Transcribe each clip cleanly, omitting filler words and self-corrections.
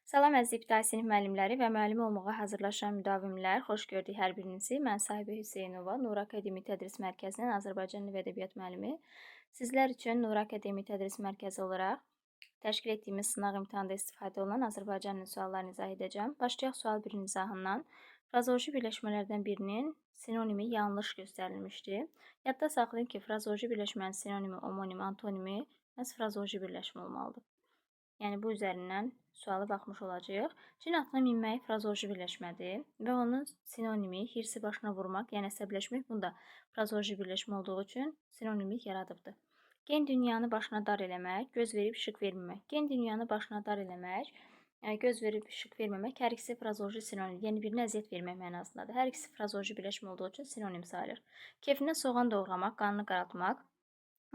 Salam əziz ibtidai sinif müəllimləri və müəllim olmağa hazırlaşan müdavimlər, xoş gördük hər birinizi. Mən Sahibə Hüseynova, Nur Akademi Tədris Mərkəzinin Azərbaycan dil və ədəbiyyat müəllimi. Sizlər üçün Nur Akademi Tədris Mərkəzi olaraq təşkil etdiyimiz sınaq imtahanda istifadə olunan Azərbaycan dili suallarını izah edəcəm. Başlayaq sual 1-nin izahından. Frazoloji birləşmələrdən birinin sinonimi yanlış göstərilmişdir. Yadda saxlayın ki, frazoloji birləşmənin sinonimi, omonimi, antonimi məhz frazoloji birləşmə olmalıdır. Yəni bu üzərindən suala baxmış olacağıq. Cin atına minmək frazoloji birləşmədir və onun sinonimi hirsi başına vurmaq, yəni əsəbləşmək bunda frazoloji birləşmə olduğu üçün sinonimlik yaradıbdır. Gen dünyanı başına dar eləmək, göz verib işıq verməmək. Gen dünyanı başına dar eləmək, göz verib işıq verməmək hər ikisi frazoloji sinonim, yəni birinə əziyyət vermək mənasındadır. Hər ikisi frazoloji birləşmə olduğu üçün sinonim sayılır. Kefinə soğan doğramaq, qanını qaraltmaq.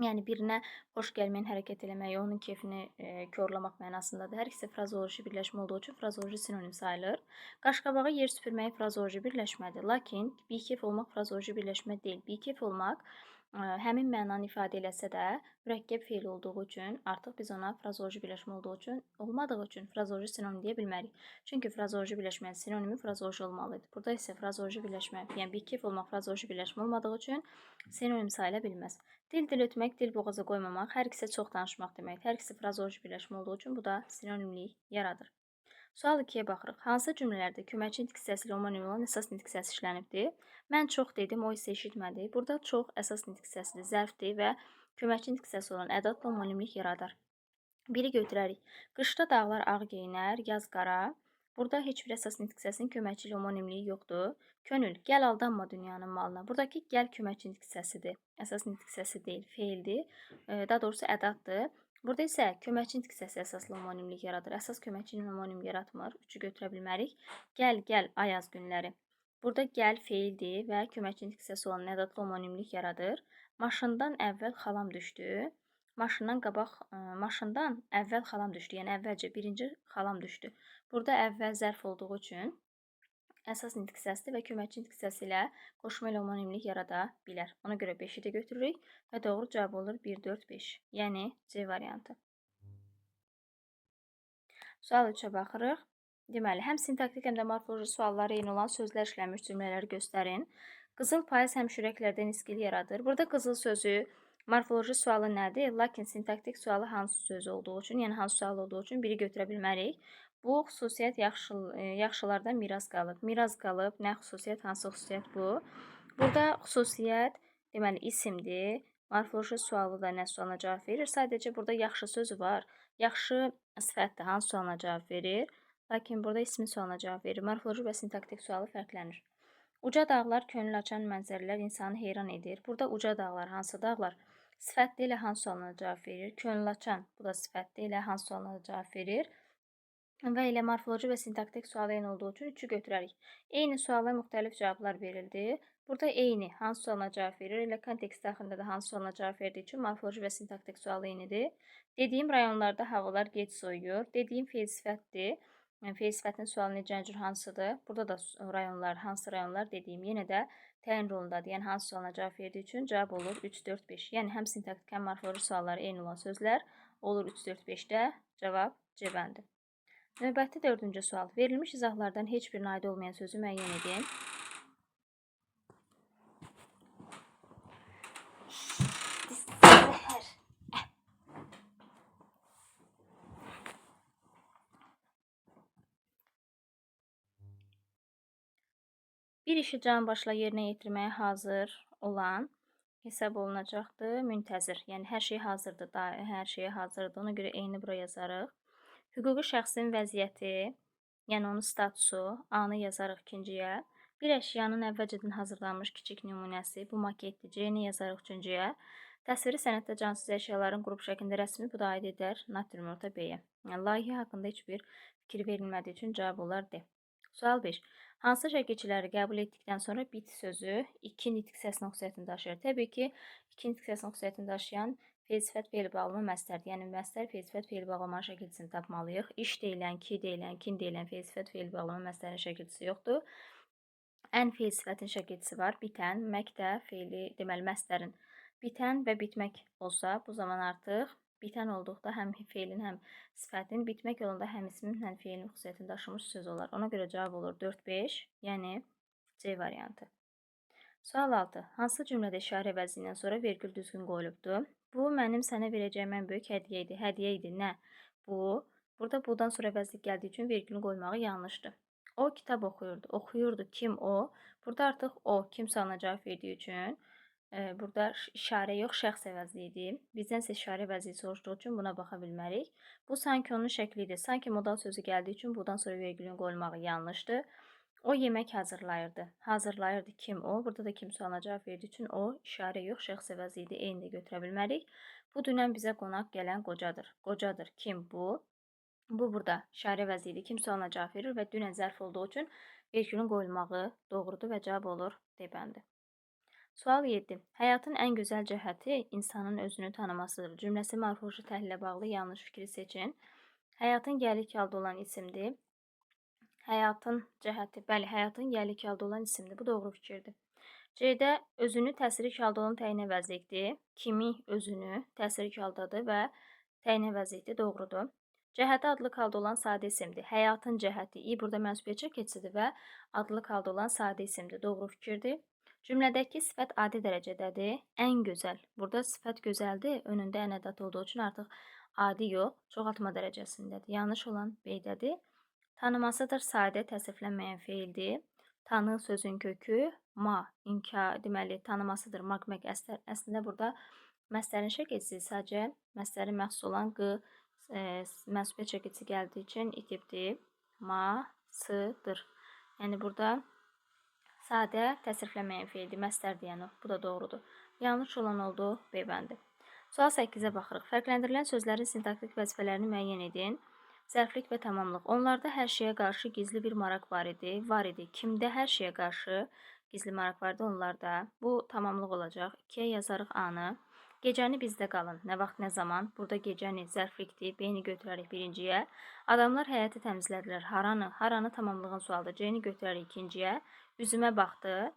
Yəni birinə xoş gəlməyən hərəkət eləmək, onun keyfini korlamaq mənasındadır. Hər ikisi frazoloji birləşmə olduğu üçün frazoloji sinonim sayılır. Qaşqabağa yer süpürmək frazoloji birləşmədir. Lakin bikef olmaq frazoloji birləşmə deyil. Bikef olmaq həmin mənanı ifadə eləsə də mürəkkəb feil olduğu üçün artıq biz ona frazoloji birləşmə olmadığı üçün frazoloji sinonim deyə bilmərik. Çünki frazoloji birləşmənin sinonimi frazoloji olmalıdır. Burada isə frazoloji birləşmə, yəni bikef olmaq frazoloji birləşmə olmadığı üçün sinonim sayıla bilməz. Dil ötmək, dil boğaza qoymamaq, hər ikisi çox danışmaq deməkdir. Hər ikisi frazoloji birləşmə olduğu üçün bu da sinonimlik yaradır. Sual 2-yə baxırıq. Hansı cümlələrdə köməkçi nitq hissəsi ilə omonim olan əsas nitq hissəsi işlənibdir? Mən çox dedim, o isə eşitmədi. Burada çox əsas nitq hissəsidir, zərfdir və köməkçi nitq hissəsi olan ədatla omonimlik yaradır. Biri götürərik. Qışda dağlar ağ geyinər, yaz qara. Burada heç bir əsas nitq hissəsinin köməkçi ilə omonimliyi yoxdur. Könül, gəl aldanma dünyanın malına. Buradakı gəl köməkçi nitq hissəsidir. Əsas nitq hissəsi deyil, feildir. Daha doğrusu ədatdır. Burada isə köməkçi nitq hissəsi əsaslı omonimlik yaradır. Əsas köməkçi omonim yaratmır. 3-ü götürə bilmərik. Gəl, gəl, ayaz günləri. Burada gəl feildir və köməkçi nitq hissəsi olan ədatlı omonimlik yaradır. Maşından əvvəl xalam düşdü. Maşından əvvəl xalam düşdü. Yəni əvvəlcə birinci xalam düşdü. Burada əvvəl zərf olduğu üçün əsas nitq hissəsidir və köməkçi nitq hissəsi ilə qoşma ilə omonimlik yarada bilər. Ona görə 5-i də götürürük və doğru cavab olur 1, 4, 5. Yəni C variantı. Sual 3-ə baxırıq. Deməli, həm sintaktik, həm də morfoloji suallara eyni olan sözlər işlənmiş cümlələri göstərin. Qızıl payız həmşürəklərdən iskil yaradır. Burada qızıl sözü morfoloji sualı nədir? Lakin sintaktik sualı hansı söz olduğu üçün, yəni hansı sual olduğu üçün biri götürə bilmərik. Bu xüsusiyyət yaxşılardan miras qalıb. Miras qalıb, nə xüsusiyyət, hansı xüsusiyyət bu? Burada xüsusiyyət, deməli, isimdir. Morfoloji sualı da nə sualına cavab verir? Sadəcə burada yaxşı sözü var. Yaxşı sifətdir, hansı sualına cavab verir? Lakin burada ismin sualına cavab verir. Morfoloji və sintaktik sualı fərqlənir. Uca dağlar, könül açan mənzərələr insanı heyran edir. Burada uca dağlar, hansı dağlar? Sifətli ilə hansı sualına cavab verir? Könül açan, bu da sifətli ilə hansı sualına cavab verir? Və ilə morfoloji və sintaktik sualı eyni olduğu üçün 3-ü götürərik. Eyni suala müxtəlif cavablar verildi. Burada eyni hansı sualına cavab verir? Elə kontekst daxilində də hansı sualına cavab verdiyi üçün morfoloji və sintaktik sualı eynidir. Dediyim rayonlarda havalar gec soyuyur. Dediyim feil sifətdir. Feil sifətinin sualı necə cür hansıdır? Burada da rayonlar, hansı rayonlar dediyim yenə də təyin rolundadır. Yəni hansı sualına cavab verdiyi üçün cavab olur 3, 4, 5. Yəni həm sintaktik, həm morfoloji sualları eyni olan sözlər olur 3, 4, 5-də. Cavab C bəndi. Növbəti 4-cü sual. Verilmiş izahlardan heç birine aid olmayan sözü müəyyən edin. Bir işi can başla yerinə yetirməyə hazır olan hesab olunacaqdır. Müntəzir. Yəni hər şey hazırdır. Hər şeyə hazırdır. Ona görə eyni bura yazarıq. Hüquqi şəxsin vəziyyəti, yəni onun statusu, A-nı yazarıq ikinciyə. Bir əşyanın əvvəlcədən hazırlanmış kiçik nümunəsi, bu maketdir. C-ni yazarıq üçüncüyə. Təsviri sənətdə cansız əşyaların qrup şəklində rəsmi, bu da aid edər natrium orta B-yə. Yəni layihə haqqında heç bir fikir verilmədiyi üçün cavab olar D. Sual 5. Hansı şəkilçiləri qəbul etdikdən sonra bit sözü 2 nitq hissəsinin xüsusiyyətini daşıyır? Təbii ki, 2 nitq hissəsinin xüsusiyyətini daşıyan feil sifət feil bağlama məstərdir. Yəni məstər feil sifət feil bağlama şəkilçisini tapmalıyıq. İş deyilən, ki deyilən, kin deyilən feil sifət feil bağlama məstərin şəkilçisi yoxdur. Ən feil sifətin şəkilçisi var. Bitən, məkdə feili, deməli məstərin bitən və bitmək olsa, bu zaman artıq Bitən olduqda həm feilin, həm sifətin, bitmək yolunda həm ismin, həm feilin xüsusiyyətini daşımış söz olar. Ona görə cavab olur 4-5, yəni C variantı. Sual 6. Hansı cümlədə işarə əvəzindən sonra vergül düzgün qoyulubdur? Bu, mənim sənə verəcəyim ən böyük hədiyyə idi. Hədiyyə idi, nə? Bu, burada budan sonra əvəzlik gəldiyi üçün vergülün qoymağı yanlışdır. O kitab oxuyurdu. Oxuyurdu. Kim o? Burada artıq o kimsə ona cavab verdiyi üçün burada işarə yox, şəxs əvəzliyidir. Bizdən isə işarə əvəzliyi soruşduğu üçün buna baxa bilmərik. Bu sanki onun şəklidir. Sanki modal sözü gəldiyi üçün buradan sonra vergülün qoyulmağı yanlışdır. O yemək hazırlayırdı. Hazırlayırdı kim o? Burada da kimsə ona cavab verdiyi üçün o işarə yox, şəxs əvəzliyidir. Eyni də götürə bilmərik. Bu dünən bizə qonaq gələn qocadır. Qocadır. Kim bu? Bu burada işarə əvəzliyidir. Kimsə ona cavab verir və dünən zərf olduğu üçün vergülün qoyulmağı doğrudur və cavab olur D bəndi. Sual 7. Həyatın ən gözəl cəhəti insanın özünü tanımasıdır. Cümləsi morfoloji təhlilə bağlı yanlış fikri seçin. Həyatın gəlik halda olan isimdir. Həyatın cəhəti, bəli, həyatın gəlik halda olan isimdir. Bu doğru fikirdir. C-də özünü təsirik halda olan təyin əvəzlikdir. Kimi özünü təsirik haldadır və təyin əvəzlikdir. Doğrudur. Cəhəti adlıq halda olan sadə isimdir. Həyatın cəhəti i burada mənsubiyyətçi keçidir və adlıq halda olan sadə isimdir. Doğru fikirdir. Cümlədəki sifət adi dərəcədədir. Ən gözəl. Burada sifət gözəldir. Önündə ən ədat olduğu üçün artıq adi yox, çoxaltma dərəcəsindədir. Yanlış olan B-dədir. Tanımasıdır, sadə, təsriflənməyən feildir. Tanı sözün kökü ma, deməli, tanımasıdır, maq, əslində burada məslərin şəkilçisi sadəcə məslərin məxsus olan q, mənsubiyyət şəkilçisi gəldiyi üçün itibdir. Masıdır. Yəni burada sadə, təsirflənməyən feildir, məslər deyən o. Bu da doğrudur. Yanlış olan oldu B bəndi. Sual 8-ə baxırıq. Fərqləndirilən sözlərin sintaktik vəzifələrini müəyyən edin. Zərflik və tamamlıq. Onlarda hər şeyə qarşı gizli bir maraq var idi. Var idi. Kimdə hər şeyə qarşı gizli maraq var idi? Onlarda. Bu tamamlıq olacaq. 2-yə yazarıq A-nı. Gecəni bizdə qalın. Nə vaxt, nə zaman? Burada gecəni zərflikdir. B-ni götürərik birinciyə. Adamlar həyəti təmizlədilər. Haranı? Haranı tamamlığın sualıdır. C-ni götürərik ikinciyə. Üzümə baxdı.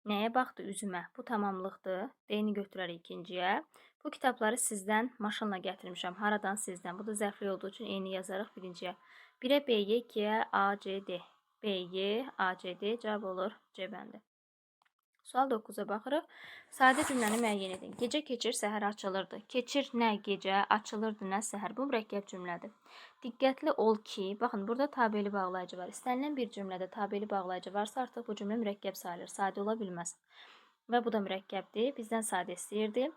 Nəyə baxdı? Üzümə. Bu tamamlıqdır. D-ni götürərik ikinciyə. Bu kitabları sizdən maşınla gətirmişəm. Haradan? Sizdən. Bu da zərfli olduğu üçün eyni yazarıq birinciyə. 1-ə B-Y, 2-yə A, C, D. B-Y, A, C, D cavab olur C bəndi. Sual 9-a baxırıq. Sadə cümləni müəyyən edin. Gecə keçir, səhər açılırdı. Keçir nə gecə, açılırdı nə səhər. Bu mürəkkəb cümlədir. Diqqətli ol ki, baxın, burada tabeli bağlayıcı var. İstənilən bir cümlədə tabeli bağlayıcı varsa, artıq bu cümlə mürəkkəb sayılır. Sadə ola bilməz. Və bu da mürəkkəbdir. Bizdən sadə istəyirdi.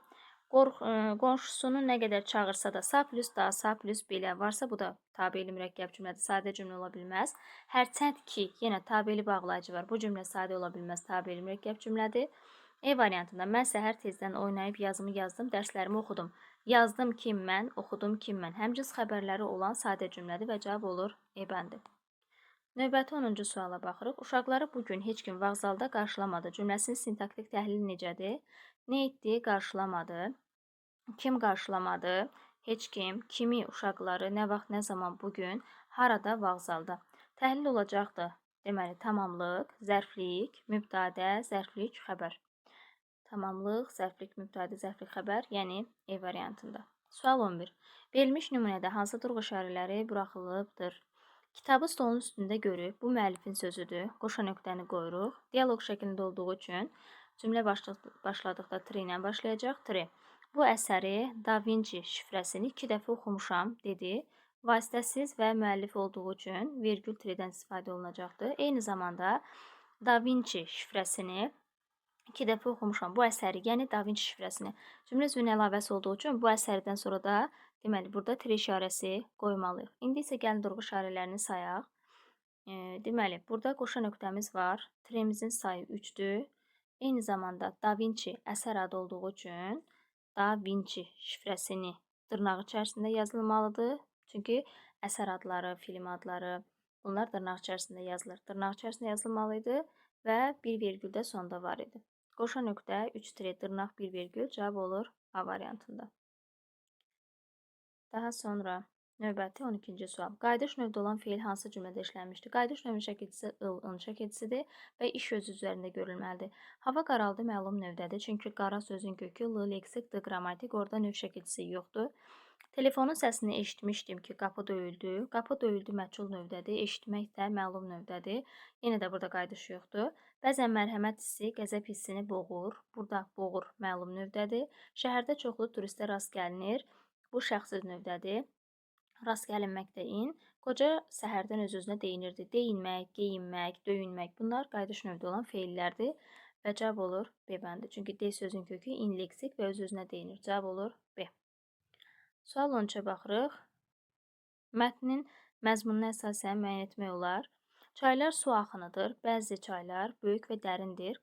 Qonşusunu nə qədər çağırsa da sa plus da, sa plus belə varsa, bu da tabeli mürəkkəb cümlədir. Sadə cümlə ola bilməz. Hərçənd ki, yenə tabeli bağlayıcı var. Bu cümlə sadə ola bilməz. Tabeli mürəkkəb cümlədir. E variantında mən səhər tezdən oynayıb yazımı yazdım, dərslərimi oxudum. Yazdım ki mən, oxudum ki mən. Həmcins xəbərləri olan sadə cümlədir və cavab olur E bəndi. Növbəti 10-cu suala baxırıq. Uşaqları bugün heç kim vağzalda qarşılamadı. Cümləsinin sintaktik təhlili necədir? Nə etdi? Qarşılamadı. Kim qarşılamadı? Heç kim. Kimi? Uşaqları. Nə vaxt, nə zaman? Bugün. Harada? Vağzalda. Təhlil olacaqdı. Deməli, tamamlıq, zərflik, mübtədə, zərflik, xəbər. Tamamlıq, zərflik, mübtədə, zərflik, xəbər, yəni E variantında. Sual 11. Verilmiş nümunədə hansı durğu işarələri buraxılıbdır? Kitabı stolun üstündə görüb, bu müəllifin sözüdür. Qoşa nöqtəni qoyuruq. Dialoq şəklində olduğu üçün cümlə başladıqda tri ilə başlayacaq. Tri. Bu əsəri Da Vinci şifrəsini 2 dəfə oxumuşam, dedi. Vasitəsiz və müəllif olduğu üçün vergül tridən istifadə olunacaqdır. Eyni zamanda Da Vinci şifrəsini 2 dəfə oxumuşam. Bu əsəri, yəni Da Vinci şifrəsini. Cümlə üzvünün əlavəsi olduğu üçün bu əsərdən sonra da deməli, burada tri işarəsi qoymalıyıq. İndi isə gəlin durğu işarələrini sayaq. Deməli, burada qoşa nöqtəmiz var. Trimizin sayı 3-dür. Eyni zamanda Da Vinci əsər adı olduğu üçün Da Vinci şifrəsini dırnaq içərisində yazılmalıdır. Çünki əsər adları, film adları, bunlar dırnaq içərisində yazılır. Dırnaq içərisində yazılmalıydı və bir vergül də sonda var idi. Qoşa nöqtə 3 tire dırnaq 1 vergül cavab olur A variantında. Daha sonra növbəti 12-ci sual. Qayıdış növdə olan feil hansı cümlədə işlənmişdir? Qayıdış növünün şəkilçisi ın şəkilçisidir və iş özü üzərində görülməlidir. Hava qaraldı məlum növdədir. Çünki qara sözün kökü l leksik, d qrammatik, orada növ şəkilçisi yoxdur. Telefonun səsini eşitmişdim ki, qapı döyüldü. Qapı döyüldü məchul növdədir, eşitmək də məlum növdədir. Yenə də burada qayıdış yoxdur. Bəzən mərhəmət hissi qəzəb hissini boğur. Burada boğur məlum növdədir. Şəhərdə çoxlu turistə rast gəlinir. Bu şəxsiz növdədir. Rast gəlinməkdə in. Qoca səhərdən öz-özünə deyinirdi. Deyinmək, geyinmək, döyünmək bunlar qayıdış növdə olan feillərdir və cavab olur B bəndi. Çünki D sözün kökü in leksik və öz-özünə deyinir. Cavab olur B. Sual 13-ə baxırıq. Mətnin məzmununa əsasən müəyyən etmək olar. Çaylar su axınıdır. Bəzi çaylar böyük və dərindir.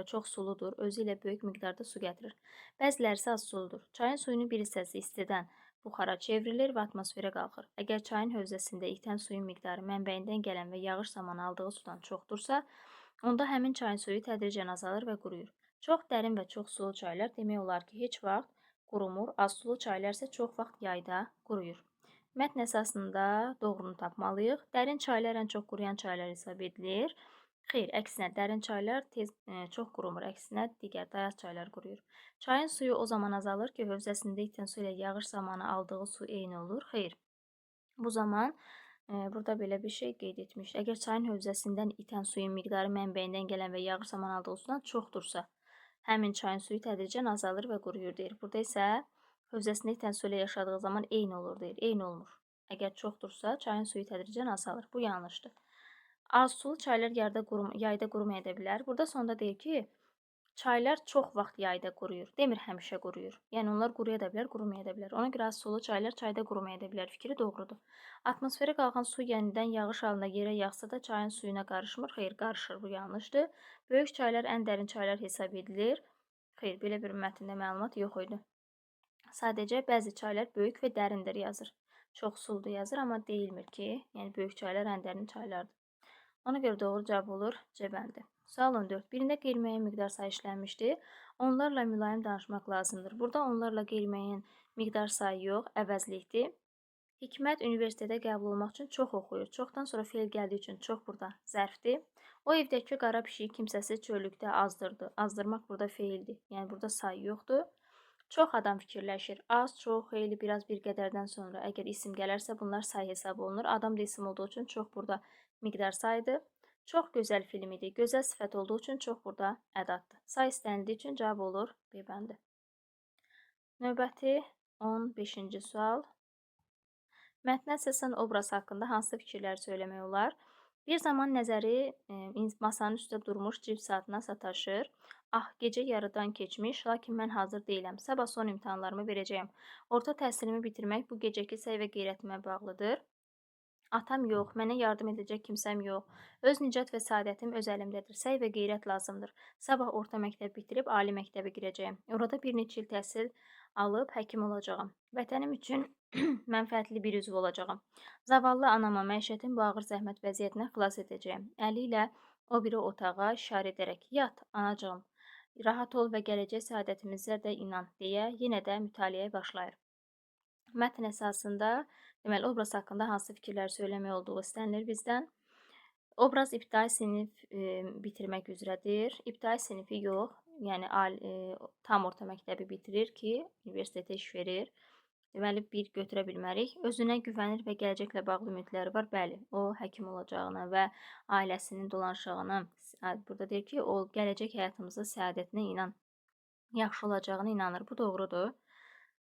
Çox suludur. Özü ilə böyük miqdarda su gətirir. Bəziləri isə az suludur. Çayın suyunun bir hissəsi istidən buxara çevrilir və atmosferə qalxır. Əgər çayın hövzəsində itən suyun miqdarı mənbəyindən gələn və yağış zamanı aldığı sudan çoxdursa, onda həmin çayın suyu tədricən azalır və quruyur. Çox dərin və çox sulu çaylar demək olar ki, heç vaxt qurumur. Az sulu çaylar isə çox vaxt yayda quruyur. Mətn əsasında doğrunu tapmalıyıq. Dərin çaylar ən çox quruyan çaylar hesab edilir. Xeyr, əksinə dərin çaylar çox qurumur. Əksinə digər dayaz çaylar quruyur. Çayın suyu o zaman azalır ki, hövzəsində itən su ilə yağış zamanı aldığı su eyni olur. Xeyr. Bu zaman burada belə bir şey qeyd etmiş. Əgər çayın hövzəsindən itən suyun miqdarı mənbəyindən gələn və yağış zamanı aldığı sudan çoxdursa, həmin çayın suyu tədricən azalır və quruyur deyir. Burada isə hövzəsində itən su ilə yaşadığı zaman eyni olur deyir. Eyni olmur. Əgər çoxdursa, çayın suyu tədricən azalır. Bu yanlışdır. Az sulu çaylar yayda qurumaya da bilər. Burada sonda deyir ki, çaylar çox vaxt yayda quruyur. Demir həmişə quruyur. Yəni onlar quruya da bilər, qurumaya da bilər. Ona görə az sulu çaylar çayda qurumaya da bilər. Fikri doğrudur. Atmosferə qalxan su yenidən yağış halında yerə yağsa da çayın suyuna qarışmır. Xeyr, qarışır. Bu yanlışdır. Böyük çaylar ən dərin çaylar hesab edilir. Xeyr, belə bir mətndə məlumat yox idi. Sadəcə bəzi çaylar böyük və dərindir yazır. Çox suludur yazır, amma deyilmir ki, yəni böyük çaylar ən dərin çaylardır. Ona görə doğru cavab olur C bəndi. Sual 14. Birində qeyri-müəyyən miqdar sayı işlənmişdir. Onlarla mülayim danışmaq lazımdır. Burada onlarla qeyri-müəyyən miqdar sayı yox, əvəzlikdir. Hikmət universitetə qəbul olmaq üçün çox oxuyur. Çoxdan sonra feil gəldiyi üçün çox burada zərfdir. O evdəki qara pişik kimsəsiz çöllükdə azdırdı. Azdırmaq burada feildir. Yəni burada sayı yoxdur. Çox adam fikirləşir. Az, çox, xeyli, biraz, bir qədərdən sonra əgər isim gələrsə bunlar sayı hesab olunur. Adam da isim olduğu üçün çox burada miqdar sayıdır. Çox gözəl film idi. Gözəl sifət olduğu üçün çox burada ədaddır. Say istənildiyi üçün cavab olur B bəndi. Növbəti 15-ci sual. Mətnə əsasən obraz haqqında hansı fikirləri söyləmək olar? Bir zaman nəzəri masanın üstə durmuş cib saatına sataşır. Ah, gecə yarıdan keçmiş, lakin mən hazır deyiləm. Sabah son imtahanlarımı verəcəyəm. Orta təhsilimi bitirmək bu gecəki səy və qeyrətimə bağlıdır. Atam yox, mənə yardım edəcək kimsəm yox. Öz nicat və saadətim öz əlimdədir. Səy və qeyrət lazımdır. Sabah orta məktəb bitirib ali məktəbə girəcəyəm. Orada bir neçə il təhsil alıb həkim olacağam. Vətənim üçün mənfəətli bir üzv olacağam. Zavallı anama məişətin bu ağır zəhmət vəziyyətinə xilas edəcəyəm. Əli ilə o biri otağa işarə edərək, yat, anacığım, rahat ol və gələcək səadətimizə də inan, deyə yenə də mütaliəyə başlayır. Mətn əsasında, deməli, obraz haqqında hansı fikirlər söyləmək olduğu istənilir bizdən. Obraz ibtidai sinif bitirmək üzrədir. İbtidai sinifi yox, yəni tam orta məktəbi bitirir ki, universitetə iş verir. Deməli, bir götürə bilmərik. Özünə güvənir və gələcəklə bağlı ümidləri var. Bəli, o həkim olacağına və ailəsinin dolanışığına, burada deyir ki, o gələcək həyatımızda səadətinə inan, yaxşı olacağına inanır. Bu doğrudur.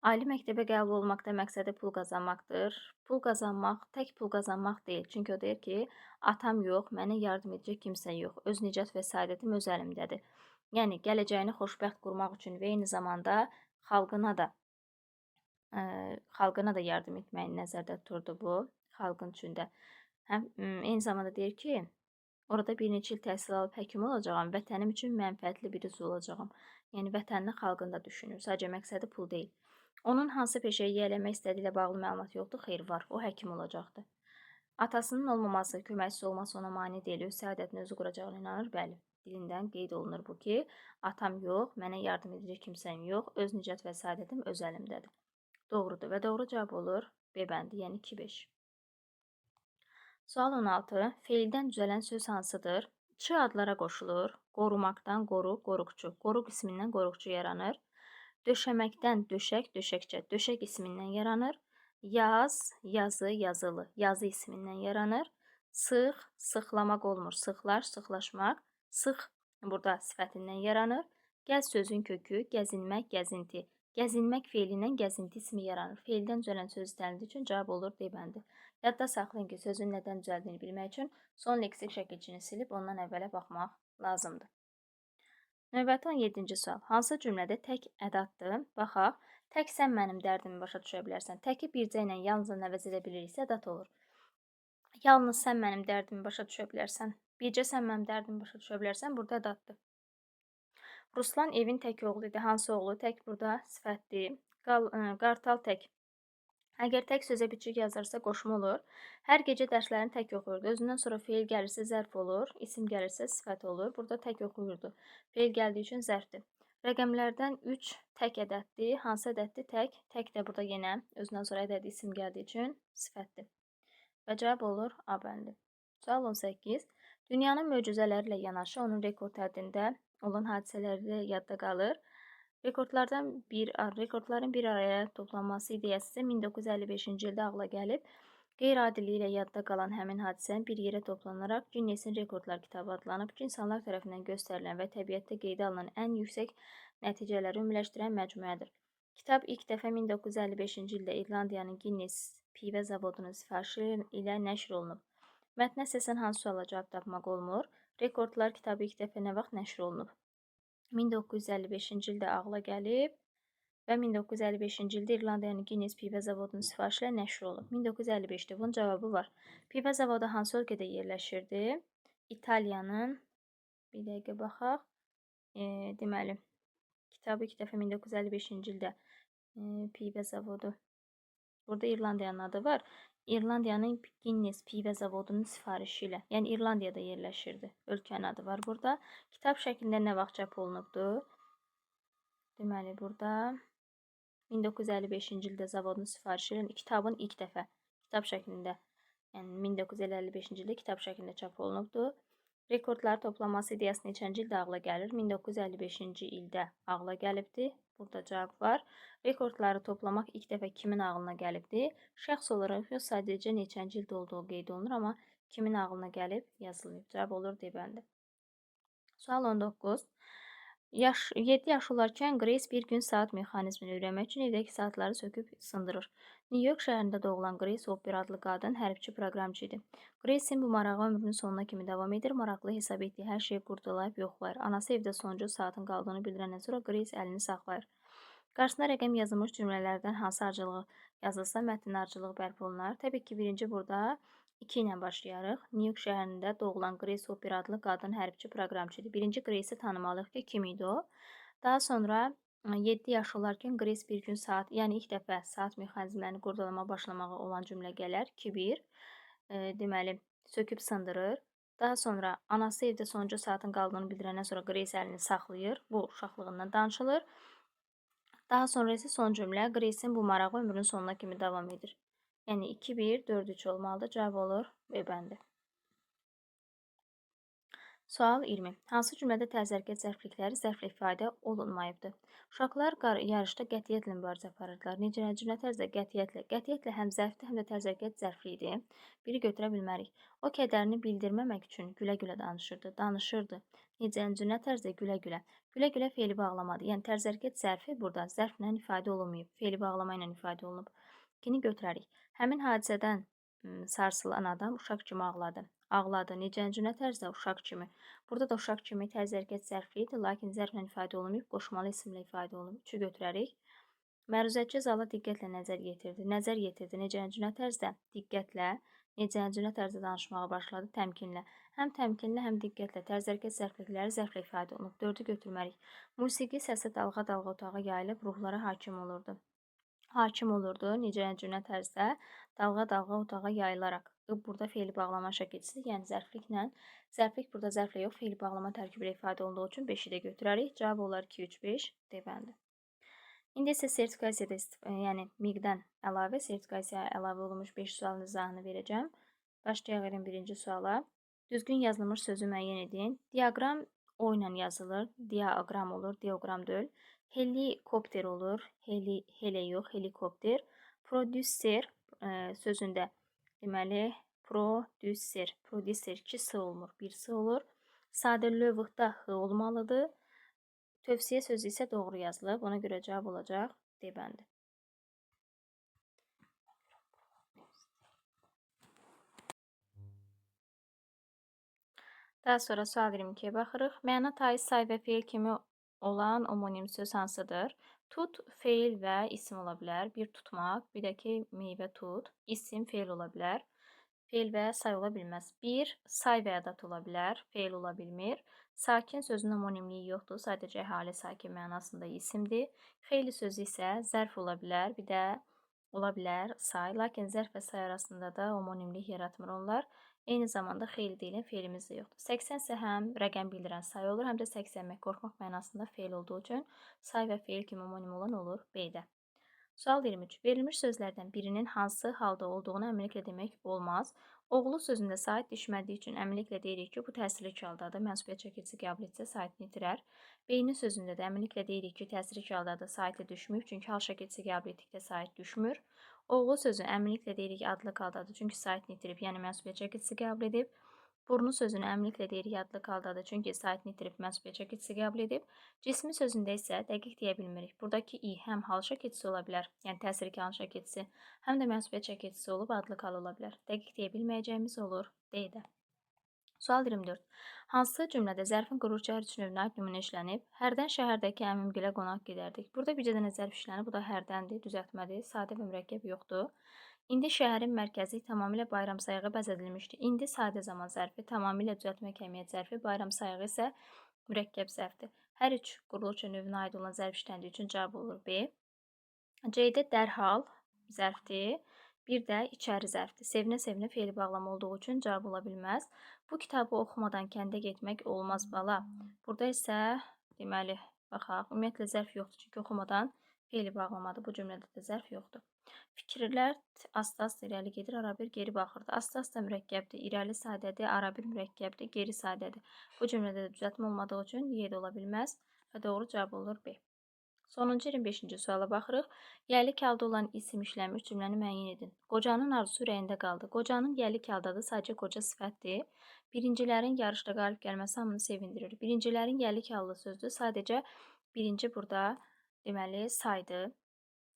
Ali məktəbə qəbul olmaqda məqsədi pul qazanmaqdır. Pul qazanmaq, tək pul qazanmaq deyil. Çünki o deyir ki, atam yox, mənə yardım edəcək kimsə yox. Öz nicat və saadətim öz əlimdədir. Yəni, gələcəyini xoşbəxt qurmaq üçün və eyni zamanda xalqına da yardım etməyi nəzərdə tuturdu bu, xalqın üçündə. Eyni zamanda deyir ki, orada bir neçə il təhsil alıb həkim olacağam, vətənim üçün mənfəətli bir üzv olacağam. Yəni, vətənini, xalqını da düşünür. Sadəcə məqsədi pul deyil. Onun hansı peşəyə yiyələmək istədiyi ilə bağlı məlumat yoxdur. Xeyr, var. O həkim olacaqdır. Atasının olmaması, köməkçisi olması ona mane deyil. Öz səadətini özü quracağına inanır. Bəli, dilindən qeyd olunur bu ki, atam yox, mənə yardım edəcək kimsəm yox, öz nicat və səadətim öz əlimdədir. Doğrudur və doğru cavab olur B bəndi, yəni 2-5. Sual 16. Feildən düzələn söz hansıdır? Çı adlara qoşulur. Qorumaqdan qoru, qoruqçu. Qoruq ismindən qoruqçu yaranır. Döşəməkdən döşək, döşəkçə. Döşək ismindən yaranır. Yaz, yazı, yazılı. Yazı ismindən yaranır. Sıx, sıxlamaq olmur. Sıxlar, sıxlaşmaq. Sıx burada sifətindən yaranır. Gəz sözün kökü, gəzinmək, gəzinti. Gəzinmək feilindən gəzinti ismi yaranır. Feildən düzələn söz istənildiyi üçün cavab olur D bəndi. Yadda saxlayın ki, sözün nədən düzəldiyini bilmək üçün son leksik şəkilçini silib ondan əvvələ baxmaq lazımdır. Növbəti 17-ci sual. Hansı cümlədə tək ədatdır? Baxaq. Tək sən mənim dərdimi başa düşə bilərsən. Təki bircə ilə yalnız əvəz edə biliriksə ədat olur. Yalnız sən mənim dərdimi başa düşə bilərsən. Bircə sən mənim dərdimi başa düşə bilərsən. Burada ədatdır. Ruslan evin tək oğlu idi. Hansı oğlu? Tək burada sifətdir. Qartal tək. Əgər tək sözə biçik yazarsa qoşma olur. Hər gecə dərslərini tək oxuyurdu. Özündən sonra feil gəlirsə zərf olur. İsim gəlirsə sifət olur. Burada tək oxuyurdu. Feil gəldiyi üçün zərfdir. Rəqəmlərdən 3 tək ədəddir. Hansı ədəddir? Tək. Tək də burada yenə özündən sonra ədədi isim gəldiyi üçün sifətdir. Və cavab olur A bəndi. Sual 18. Dünyanın möcüzələri ilə yanaşı onun rekord həddində olan hadisələri yadda qalır. Rekordların bir araya toplanması ideyası isə 1955-ci ildə ağla gəlib. Qeyri-adiliyi ilə yadda qalan həmin hadisənin bir yerə toplanaraq Ginnesin rekordlar kitabı adlanıb ki, insanlar tərəfindən göstərilən və təbiətdə qeydə alınan ən yüksək nəticələri ümumiləşdirən məcmuədir. Kitab ilk dəfə 1955-ci ildə İrlandiyanın Guinness pivə zavodunun sifarişi ilə nəşr olunub. Mətnə əsasən hansı suala cavab tapmaq olmur? Rekordlar kitabı ilk dəfə nə vaxt nəşr olunub? 1955-ci ildə ağla gəlib və 1955-ci ildə İrlandiyanın Guinness pivə zavodunun sifarişi ilə nəşr olunub. 1955-də bunun cavabı var. Pivə zavodu hansı ölkədə yerləşirdi? İtaliyanın, bir dəqiqə baxaq. Deməli, kitabı ilk dəfə 1955-ci ildə pivə zavodu. Burada İrlandiyanın adı var. İrlandiyanın Guinness pivə zavodunun sifarişi ilə, yəni İrlandiyada yerləşirdi. Ölkənin adı var burada. Kitab şəklində nə vaxt çap olunubdur? Deməli, burada 1955-ci ildə zavodun sifarişi ilə kitabın ilk dəfə kitab şəklində, yəni 1955-ci ildə kitab şəklində çap olunubdur. Rekordlar toplanması ideyası neçənci ildə ağla gəlir? 1955-ci ildə ağla gəlibdir. Burada cavab var. Rekordları toplamaq ilk dəfə kimin ağlına gəlibdir? Şəxs olaraq yox, sadəcə neçənci ildə olduğu qeyd olunur, amma kimin ağlına gəlib yazılıb. Cavab olur D bəndi. Sual 19. 7 yaş olarkən Grace bir gün saat mexanizmini öyrənmək üçün evdəki saatları söküb sındırır. New York şəhərində doğulan Grace Hopper adlı qadın hərbçi proqramçı idi. Grace'in bu marağı ömrünün sonuna kimi davam edir. Maraqlı hesab etdiyi hər şeyi qurdalayıb yoxlayır. Anası evdə sonuncu saatin qaldığını bildirəndən sonra Grace əlini saxlayır. Qarşısına rəqəm yazılmış cümlələrdən hansı arıcılığı yazılsa mətnin arıcılığı bərpa olunar. Təbii ki, birinci burada 2 ilə başlayarıq. New York şəhərində doğulan Grace Hopper adlı qadın hərbçi proqramçı idi. Birinci Grace'i tanımalıyıq ki, kim idi o? Daha sonra 7 yaş olarkən Grace bir gün saat, yəni ilk dəfə saat mexanizmlərini qurdalamağa başlamağa olan cümlə gələr. 2-1. Deməli, söküb sındırır. Daha sonra anası evdə sonuncu saatin qaldığını bildirəndən sonra Grace əlini saxlayır. Bu uşaqlığından danışılır. Daha sonra isə son cümlə Grace'in bu marağı ömrünün sonuna kimi davam edir. Yəni 2-1, 4-3 olmalıdır. Cavab olur B bəndi. Sual 20. Hansı cümlədə təzərkət zərflikləri zərflə ifadə olunmayıbdır? Uşaqlar yarışda qətiyyətlə mübarizə aparırdılar. Necə cümlə tərzdə qətiyyətlə. Qətiyyətlə həm zərfdir, həm də təzərkət zərfli idi. Biri götürə bilmərik. O kədərini bildirməmək üçün gülə-gülə danışırdı. Necə cümlə tərzdə gülə-gülə. Gülə-gülə feili bağlamadır. Yəni təzərkət zərfi burada zərflə ifadə olunmayıb. Feili bağlama ilə ifadə olunub. İkini götürərik. Həmin hadisədən sarsılan adam uşaq kimi ağladı. Ağladı. Necə cümlə tərzdə uşaq kimi. Burada da uşaq kimi təzərkət zərfli idi, lakin zərflə ifadə olunmayıb, qoşmalı isimlə ifadə olunub. 3-ü götürərik. Məruzəçi zala diqqətlə nəzər yetirdi. Nəzər yetirdi. Necə cümlə tərzdə diqqətlə, necə cümlə tərzdə danışmağa başladı, təmkinlə. Həm təmkinlə, həm diqqətlə təzərkət zərflikləri zərflə ifadə olunub. 4-ü götürmərik. Musiqi səsi dalğa-dalğa otağa yayılıb, ruhlara hakim olurdu. Hakim olurdu. Necə cümlə tərzdə dalğa-dalğa otağa yayılaraq. Burada feili bağlama şəkilçisi, yəni zərfliklə. Zərflik burada zərflə yox, feili bağlama tərkibi ilə ifadə olduğu üçün 5-i də götürərik. Cavab olar 2, 3, 5 D bəndi. İndi isə sertifikasiyada, yəni miqdən əlavə, sertifikasiyaya əlavə olunmuş 5 sualın izahını verəcəm. Başlayaq edin birinci suala. Düzgün yazılmış sözü müəyyən edin. Diaqram O ilə yazılır. Diaqram olur, diaqram deyil. Helikopter olur. Hele yox, helikopter. Prodüser sözündə deməli prodüser 2 s olmur, 1 s olur. Sadə lövhdə h olmalıdır. Tövsiyə sözü isə doğru yazılıb. Ona görə cavab olacaq D bəndi. Daha sonra sual 22-yə baxırıq. Məna tayı say və feil kimi olan homonim söz hansıdır? Tut, feil və isim ola bilər. Bir tutmaq, bir də ki, meyvə tut. İsim, feil ola bilər. Feil və say ola bilməz. Bir, say və ədat ola bilər. Feil ola bilmir. Sakin sözünün homonimliyi yoxdur. Sadəcə əhali sakin mənasında isimdir. Xeyli sözü isə zərf ola bilər. Bir də ola bilər say. Lakin zərf və say arasında da homonimlik yaratmır onlar. Eyni zamanda xeyli deyilən feilimiz də yoxdur. 80 isə həm rəqəm bildirən say olur, həm də səksənmək, qorxmaq mənasında feil olduğu üçün say və feil kimi homonim olan olur B-də. Sual 23. Verilmiş sözlərdən birinin hansı halda olduğunu əminliklə demək olmaz. Oğlu sözündə sait düşmədiyi üçün əminliklə deyirik ki, bu təsirli haldadır. Mənsubiyyət çəkilisi qəbul etsə saitini itirər. Beyni sözündə də əminliklə deyirik ki, təsirli haldadır, saiti düşməyib, çünki hal şəkilsi qəbul etdikdə sait düşmür. Oğlu sözü əminliklə deyirik adlı haldadır, çünki saitini itirib, yəni mənsubiyyət çəkilisi qəbul edib. Burnu sözünü əminliklə deyirik adlı haldadır, çünki saitini itirib, mənsubiyyət çəkilisi qəbul edib. Cismi sözündə isə dəqiq deyə bilmirik. Buradakı i həm hal şəkilsi ola bilər, yəni təsirli hal şəkilsi, həm də mənsubiyyət çəkilsi olub adlı hal ola bilər. Dəqiq deyə bilməyəcəyimiz olur D-də. Sual 24. Hansı cümlədə zərfin qurucu hər üç növünə aid nümunə işlənib? Hərdən şəhərdəki əmimgilə qonaq gedərdik. Burada bircə dənə zərf işlənib, bu da hərdəndir, düzəltmədir, sadə və mürəkkəb yoxdur. İndi şəhərin mərkəzi tamamilə bayram sayağı bəzədilmişdi. İndi sadə zaman zərfi, tamamilə düzəltmə kəmiyyət zərfi, bayram sayağı isə mürəkkəb zərfdir. Hər üç qurulucu növünə aid olan zərf işləndiyi üçün cavab olur B. C-də dərhal zərfdir. Bir də içəri zərfdir. Sevinə-sevinə feili bağlama olduğu üçün cavab ola bilməz. Bu kitabı oxumadan kəndə getmək olmaz bala. Burada isə deməli, baxaq, ümumiyyətlə zərf yoxdur, çünki oxumadan feili bağlamadır. Bu cümlədə də zərf yoxdur. Fikirlər asta-asta irəli gedir, arabir geri baxırdı. Asta-asta mürəkkəbdir, irəli sadədir, arabir mürəkkəbdir, geri sadədir. Bu cümlədə də düzəltmə olmadığı üçün Y də ola bilməz və doğru cavab olur B. Sonuncu 25-ci suala baxırıq. Yəlik halda olan isim işləmiş cümləni müəyyən edin. Qocanın arzusu ürəyində qaldı. Qocanın yəlik haldadır, sadəcə qoca sifətdir. Birincilərin yarışda qalib gəlməsi hamını sevindirir. Birincilərin yəlik hallı sözdür. Sadəcə birinci burada deməli saydı,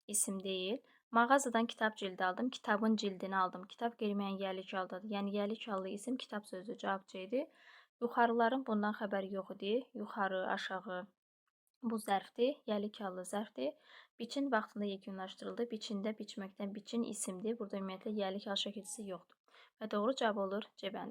isim deyil. Mağazadan kitab cildi aldım, kitabın cildini aldım. Kitab qeyməyən yəlik haldadır. Yəni yəlik hallı isim kitab sözdür, cavab C-dir. Yuxarıların bundan xəbəri yox idi. Yuxarı, aşağı. Bu zərfdir, yəlik hallı zərfdir. Biçin vaxtında yekunlaşdırıldı. Biçində biçməkdən biçin isimdir. Burada ümumiyyətlə yəlik hal şəkilsi yoxdur. Və doğru cavab olur C bəndi.